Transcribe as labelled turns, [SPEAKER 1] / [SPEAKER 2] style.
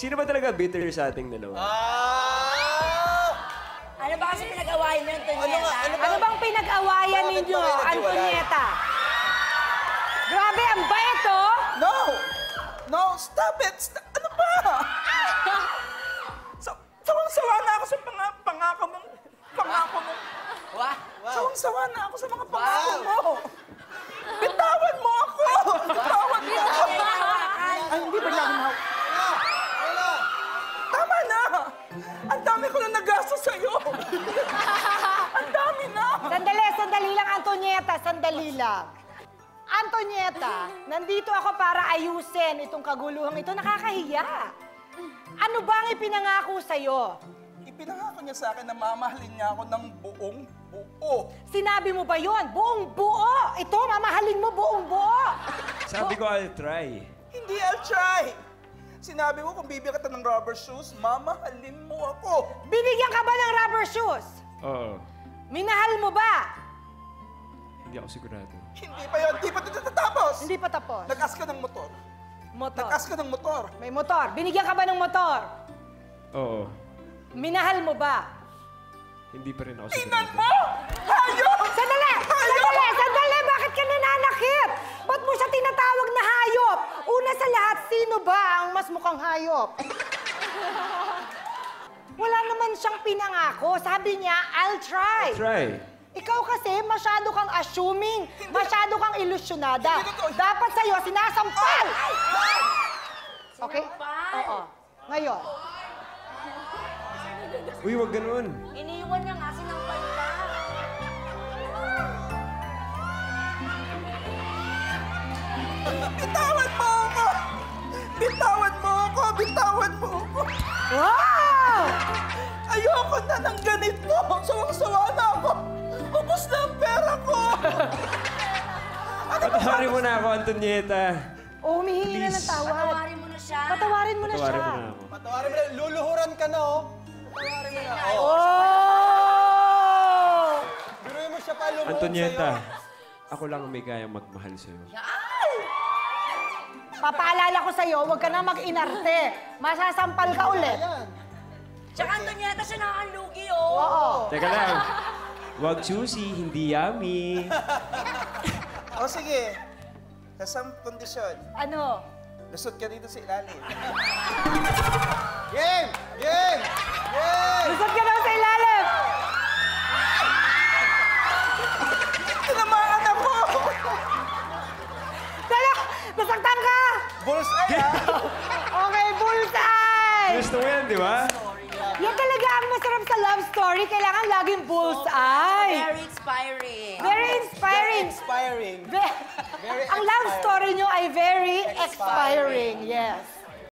[SPEAKER 1] Sino ba talaga bitter sa ating dalawa?
[SPEAKER 2] Ano ba kasi pinag-awayan niyo, Antonieta?
[SPEAKER 3] Ano bang pinag-awayan ninyo, Antonieta? Grabe, ang bait, oh!
[SPEAKER 4] No! No, stop it! Ano ba? Sawang-sawa na ako sa pangako mo. Sawang-sawa na ako sa mga pangako mo. Bitawan mo ako! Bitawan mo ako! Ay, hindi ba lang mahal? Tama na! Ang dami ko na nagastos sa'yo! Ang dami na!
[SPEAKER 3] Sandali lang, Antonieta. Sandali lang. Antonieta, nandito ako para ayusin itong kaguluhang ito. Nakakahiya. Ano ba ang ipinangako sa'yo?
[SPEAKER 4] Ipinangako niya sa akin na mamahalin niya ako ng buong buo.
[SPEAKER 3] Sinabi mo ba yon? Buong buo! Ito, mamahalin mo buong buo!
[SPEAKER 1] Sabi ko, I'll try.
[SPEAKER 4] Hindi, I'll try! Sinabi mo, kung bibigyan kita ng rubber shoes, mamahalin mo ako.
[SPEAKER 3] Binigyan ka ba ng rubber shoes?
[SPEAKER 1] Oo.
[SPEAKER 3] Minahal mo ba?
[SPEAKER 1] Hindi ako sigurado.
[SPEAKER 4] Hindi pa yun, hindi pa ito natatapos.
[SPEAKER 3] Hindi pa tapos.
[SPEAKER 4] Nag-ask ka ng motor.
[SPEAKER 3] Motor.
[SPEAKER 4] Nag-ask ka ng motor.
[SPEAKER 3] May motor. Binigyan ka ba ng motor?
[SPEAKER 1] Oo.
[SPEAKER 3] Minahal mo ba?
[SPEAKER 1] Hindi pa rin ako
[SPEAKER 4] Tingnan
[SPEAKER 1] sigurado.
[SPEAKER 4] mo! Hayop!
[SPEAKER 3] Sandali! Sandali! Bakit ka nananakit? Ba't mo siya tinatawag na hayop? Una sa lahat, sino ba ang mas mukhang hayop? Wala naman siyang pinangako. Sabi niya, I'll try.
[SPEAKER 1] I'll try.
[SPEAKER 3] Ikaw kasi, masyado kang assuming, masyado kang ilusyonada.
[SPEAKER 4] Hindi totoo.
[SPEAKER 3] Dapat sa'yo, sinasampal! Okay? Oo. Ngayon.
[SPEAKER 1] Uy, wag ganun.
[SPEAKER 2] Iniiwan niya nga, sinampal ka.
[SPEAKER 4] Bitawan mo ako! Bitawan mo ako! Bitawan mo ako!
[SPEAKER 3] Wow!
[SPEAKER 4] Ayoko na ng ganito! Sawang-sawa na ako! Ubus na ang pera ko!
[SPEAKER 1] Patawarin mo na ako, Antonieta.
[SPEAKER 3] Humihingi na ng
[SPEAKER 1] Please.
[SPEAKER 3] tawad.
[SPEAKER 2] Patawarin mo na siya.
[SPEAKER 3] Patawarin mo na siya.
[SPEAKER 1] Patawarin mo na ako.
[SPEAKER 5] Patawarin mo na. Luluhuran ka na, oh. Patawarin mo na.
[SPEAKER 3] Oh!
[SPEAKER 5] Biruin mo siya pa lumuhod
[SPEAKER 1] Antonieta,
[SPEAKER 5] sa'yo.
[SPEAKER 1] ako lang ang may kayang magmahal sa'yo.
[SPEAKER 3] Papaalala ko sa'yo, huwag ka na mag-inarte. Masasampal ka ulit.
[SPEAKER 5] Ayan.
[SPEAKER 2] Tsaka Antonieta siya nakakanlugi, oh.
[SPEAKER 3] Oo.
[SPEAKER 1] Teka lang. Wag choosy, hindi yummy.
[SPEAKER 4] O sige, sa isang kondisyon,
[SPEAKER 3] Ano?
[SPEAKER 4] lusot ka dito sa ilalim.
[SPEAKER 5] Game! Game! Game!
[SPEAKER 3] Lusot ka daw sa ilalim.
[SPEAKER 4] Tinamaan ako!
[SPEAKER 3] Tala! Nasaktan ka!
[SPEAKER 4] Bullseye, ha?
[SPEAKER 3] Okay, bullseye!
[SPEAKER 1] Gusto mo yan, di ba?
[SPEAKER 3] Yan talaga ang masarap sa love story. Kailangan laging bullseye.
[SPEAKER 2] Very inspiring.
[SPEAKER 3] Very inspiring.
[SPEAKER 5] Inspiring.
[SPEAKER 3] Ang love story nyo ay very expiring. Yes.